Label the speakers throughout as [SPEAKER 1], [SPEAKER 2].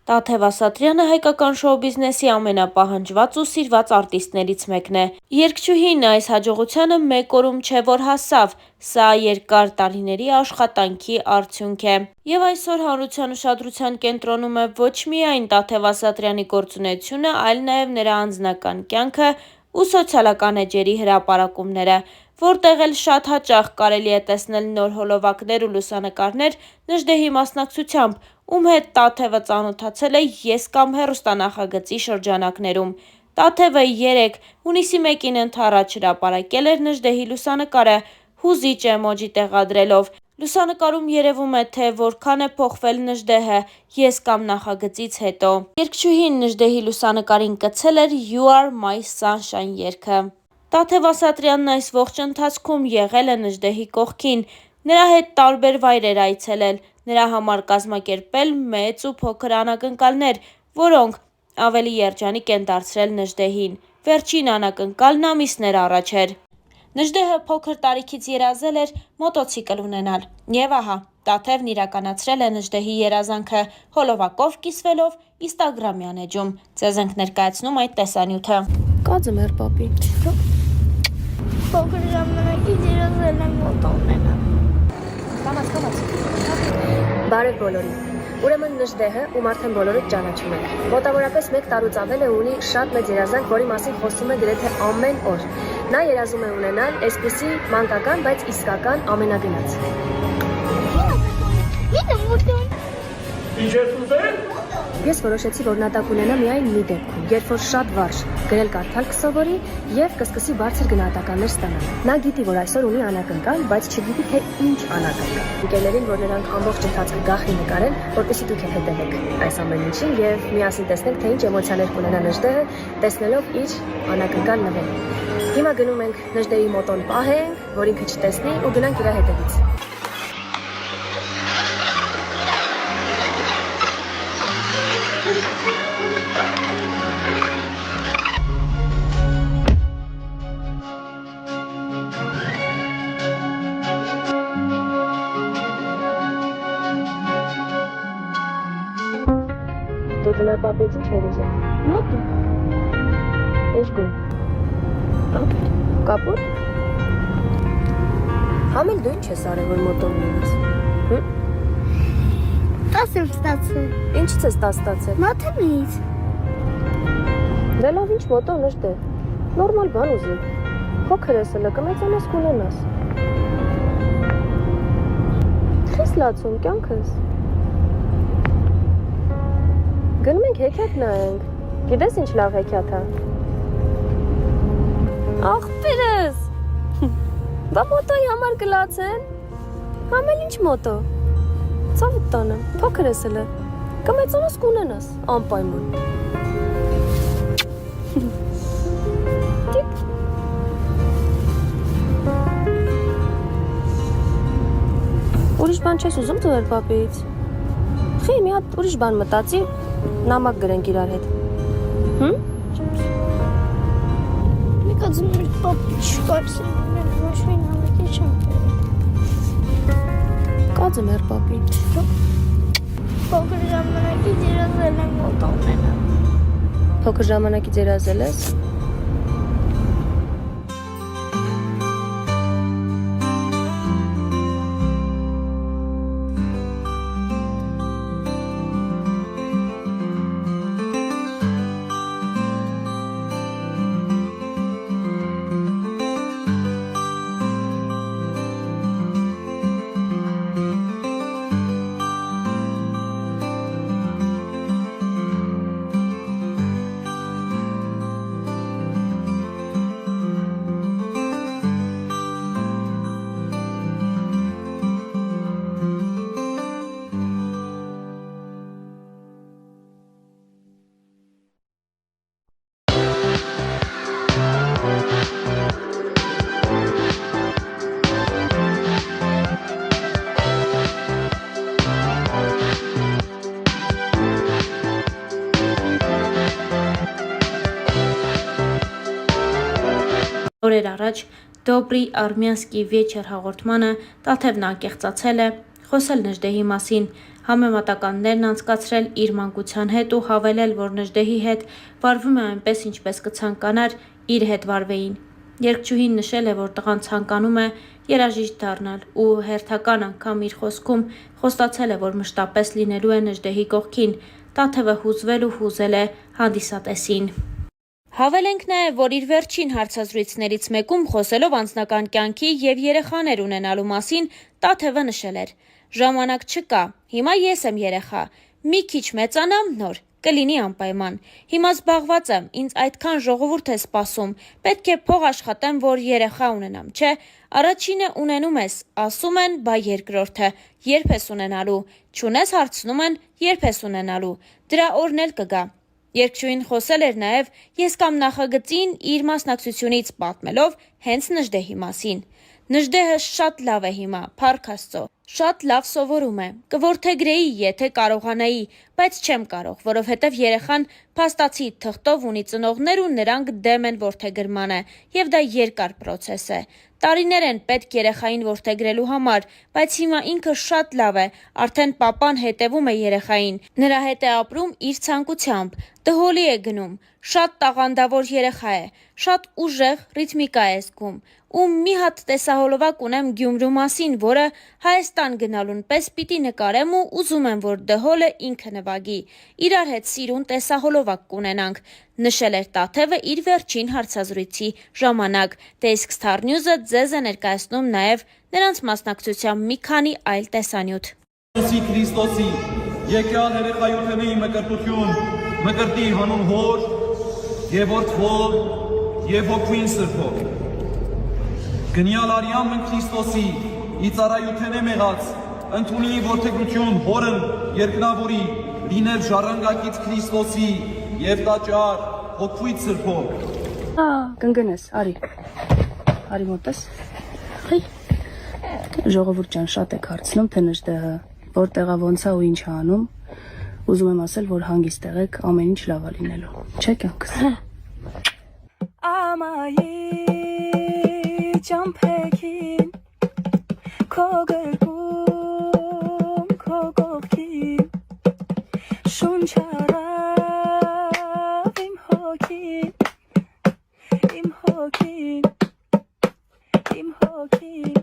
[SPEAKER 1] Տաթև Ասատրյանը հայկական շոու բիզնեսի ամենապահանջված ու սիրված արտիստներից մեկն է։ Երգչուհին այս հաջողությանը մեկ օրում չէ որ հասավ, սա երկար տարիների աշխատանքի արդյունք է։ Եվ այսօր հանրության ուշադրության կենտրոնում է ոչ միայն Տաթև Ասատրյանի գործունեությունը, այլ նաև նրա անձնական կյանքը ու սոցիալական էջերի հրապարակումները, որտեղ էլ շատ հաճախ կարելի է տեսնել նոր հոլովակներ ու լուսանկարներ Նժդեհի մասնակցությամբ, ում հետ Տաթևը ծանոթացել է Ես կամ հեռուստանախագծի շրջանակներում։ Տաթևը 3 հունիսի 1-ին ընդառաջ հրապարակել էր Նժդեհի լուսանկարը՝ հուզիչ էմոջի տեղադրելով։ Լուսանկարում երևում է, թե որքան է փոխվել Նժդեհը Ես կամ նախագծից հետո։ Երգչուհին Նժդեհի լուսանկարին կցել էր You Are My Sunshine երգը։ Տաթև Ասատրյանն այս ողջ ընթացքում եղել է Նժդեհի կողքին, նրա հետ տարբեր վայրեր այցելել, նրա համար կազմակերպել մեծ ու փոքր անակնկալներ, որոնք ավելի երջանիկ են դարձրել Նժդեհին։ Վերջին անակնկալն ամիսներ առաջ էր։ Նժդեհը փոքր տարիքից երազել էր մոտոցիկլ ունենալ։ Եվ ահա, Տաթևն իրականացրել է Նժդեհի երազանքը հոլովակով կիսվելով Instagram-յան էջում։ Ձեզ ենք ներկայացնում այդ տեսանյութը։
[SPEAKER 2] Կաձը մեր պապի։
[SPEAKER 3] Փոքր ժամանակից երազել եմ մոտո ունենալ։
[SPEAKER 2] Կամաց։ Բարև բոլորին։ Ուրեմն Նժդեհը, ում արդեն բոլորը ճանաչում են, մոտավորապես 1 տարուց ավել է ունի շատ մեծ երազանք, որի մասին խոսում է գրեթե ամեն օր։ Նա երազում է ունենալ այսպիսի մանկական, բայց իսկական ամենագնաց։ Ես որոշեցի, որ նա տակ ունենա միայն մի դեպքում, երբ որ շատ վարժ գրել կարդալ կսովորի եւ կսկսի բարձր գնահատականներ ստանալ։ Նա գիտի, որ այսօր ունի անակնկալ, բայց չգիտի, թե ինչ անակնկալ։ Ընկերներին, որ նրանք ամբողջ ընթացքը գաղտնի նկարեն, որպեսզի դուք էլ հետևեք այս ամեն ինչին եւ միասին տեսնենք, թե ինչ էմոցիաներ կունենա Նժդեհը, տեսնելով իր անակնկալ նվերը։ Հիմա գնում ենք Նժդեհի մոտոն պահենք, որ ինքը չտեսնի ու գնանք իր հետևից։ Դու դու պապից ինչ էր ուզում։
[SPEAKER 3] Մոտո։
[SPEAKER 2] Ինչ գույն։ Կապույտ։ Համել դու ինչ ես արել, որ մոտո ունենաս։
[SPEAKER 3] 10 եմ ստացել։
[SPEAKER 2] Ինչից ես 10 ստացել։
[SPEAKER 3] Մաթեմից։
[SPEAKER 2] Դե լավ, ինչ մոտո Նժդեհ։ Նորմալ բան ուզի։ Փոքր ես հələ, կմեծանաս կունենաս։ Խիստ լացում կյանքս։ Գնում ենք հեքիաթ նայենք։ Գիտես ինչ լավ հեքիաթ է։ Աղբերս։ Բա մոտոյի համար կլացեն։ Համել ինչ մոտո։ Ցավիտ տանը, փոքր ես հələ։ Կմեծանաս կունենաս, անպայման։ Տիպ։ Ուրիշ բան չես ուզում ծուեր պապից։ Խի մի հատ ուրիշ բան մտածի, նամակ գրենք իրար հետ։
[SPEAKER 3] Մի կազում էր պապի չկարսել, ոչ մի նամակի չեմ
[SPEAKER 2] Կաձը մեր պապի։
[SPEAKER 3] Փոքր ժամանակից երազել եմ մոտո ունենալ։
[SPEAKER 2] Փոքր ժամանակից երազել ես։
[SPEAKER 1] Օրեր առաջ Դոբրի Արմյանսկի վեչեր հաղորդմանը Տաթևն անկեղծացել է, խոսել Նժդեհի մասին, համեմատականներն անցկացրել իր մանկության հետ ու հավելել, որ Նժդեհի հետ վարվում է այնպես, ինչպես կցանկանար իր հետ վարվեին։ Երգչուհին նշել է, որ տղան ցանկանում է երաժիշտ դառնալ ու հերթական անգամ իր խոսքում խոստացել է, որ մշտապես լինելու է Նժդեհի կողքին, Տաթևը հուզվել ու հուզել է հանդիսատեսին։ Հավելենք նաև, որ իր վերջին հարցազրույցներից մեկում խոսելով անձնական կյանքի և երեխաներ ունենալու մասին, Տաթևը նշել էր. «Ժամանակ չկա, հիմա ես եմ երեխա, մի քիչ մեծանամ նոր, կլինի անպայման, հիմա զբաղված եմ, ինձ այդքան ժողովուրդ է սպասում, պետք է փող աշխատեմ, որ երեխա ունենամ, չէ, առաջինը ունենում ես, ասում են, բա երկրորդը, երբ ես ունենալու, չունես հարցնում են, երբ ես ունենալու, դրա օրն էլ կգա»։ Երգչուհին խոսել էր նաև «Ես կամ» նախագծին իր մասնակցությունից պատմելով հենց Նժդեհի մասին։ Նժդեհը շատ լավ է հիմա, փառք Աստծո, շատ լավ սովորում է, կորդեգրեի, եթե կարողանայի, բայց չեմ կարող, որովհետև երեխան փաստացի թղթով ունի ծնողներ ու նրանք դեմ են որդեգրմանը, և դա երկար պրոցես է։ Տարիներ են պետք երեխային որդեգրելու համար, բայց հիմա ինքը շատ լավ է, արդեն պապան հետևում է երեխային, նրա հետ է ապրում իր ցանկությամբ, դհոլի է գնում, շատ տաղանդավոր երեխա է, շատ ուժեղ ռիթմիկա է զգում, ու մի հատ տեսահոլովակ ունեմ Գյումրու մասին, որը Հայաստան գնալուն պես պիտի նկարեմ ու ուզում եմ, որ դհոլը ինքը նվագի, իրար հետ սիրուն տեսահոլովակ կունենանք, նշել էր Տաթևը իր վերջին հարցազրույցի ժամանակ, դե իսկ Star News-ը ձեզ է ներկայացնում նաև նրանց մասնակցությամբ մի քանի այլ տեսանյութ։
[SPEAKER 4] Քրիստոսի եկյալ երեխայութենի մկրտություն, մկրտի հանուն հոր և որդվոր և հոգվին սրբով։ Գնյալ արյամ մն Քրիստոսի իծարայութենե մեղած, ընդունի որդեգրություն հորն երկնավորի, լինել ժառանգակից Քրիստոսի և տաճար հոգվույթ սրբով։
[SPEAKER 2] Կնգնես, արի մոտես։ Ժողովուրդ ջան, շատ եք հարցնում, թե Նժդեհը որտեղա ոնց է ու ինչ է անում, ուզում եմ ասել, որ հանգիստ եղեք, ամեն ինչ լավ է լինելու, չէ՞ կյանքս։ Ամայի ճամփեքին, քո գրկում, քո կողքին, շունչ առավ իմ հոգին, իմ հոգին, իմ հոգին։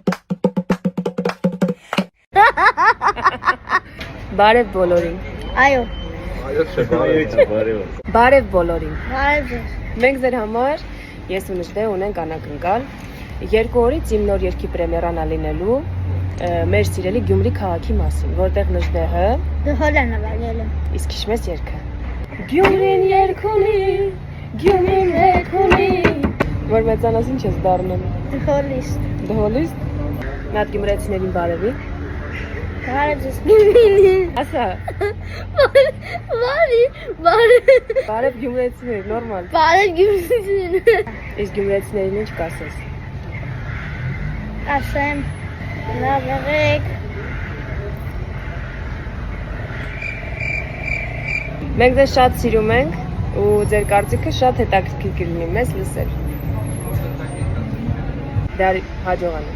[SPEAKER 2] Բարև բոլորին։
[SPEAKER 3] Այո,
[SPEAKER 2] Բարև բոլորին։
[SPEAKER 3] բարև ձեզ։
[SPEAKER 2] Մենք ձեր համար ես ու Նժդեհ ունենք անակնկալ։ 2 օրից իմ նոր երգի պրեմիերան է լինելու մեր սիրելի Գյումրի քաղաքի մասին, որտեղ Նժդեհը
[SPEAKER 3] Դհոլ է նվագել։
[SPEAKER 2] իսկ հիշում ես երգը։ Գյումրին երգ ունի, Գյումրին երգ ունի։ Որ մեծանաս ինչ ես դառնում։
[SPEAKER 3] Դհոլիստ։
[SPEAKER 2] Դհոլիստ։ Նա գյումրեցիներին բարևի։
[SPEAKER 3] Բարև ձեզ։ Գյումրին։
[SPEAKER 2] Ասա։ Բարև գյումրեցիներ, նորմալ։
[SPEAKER 3] Բարև Գյումրին։
[SPEAKER 2] Իսկ գյումրեցիներին ինչ կասես։
[SPEAKER 3] Ասեմ, լավ եղեք։
[SPEAKER 2] Մենք ձեզ շատ սիրում ենք ու ձեր կարծիքը շատ հետաքրքիր կլինի մեզ լսել։ Դա հաջողանա։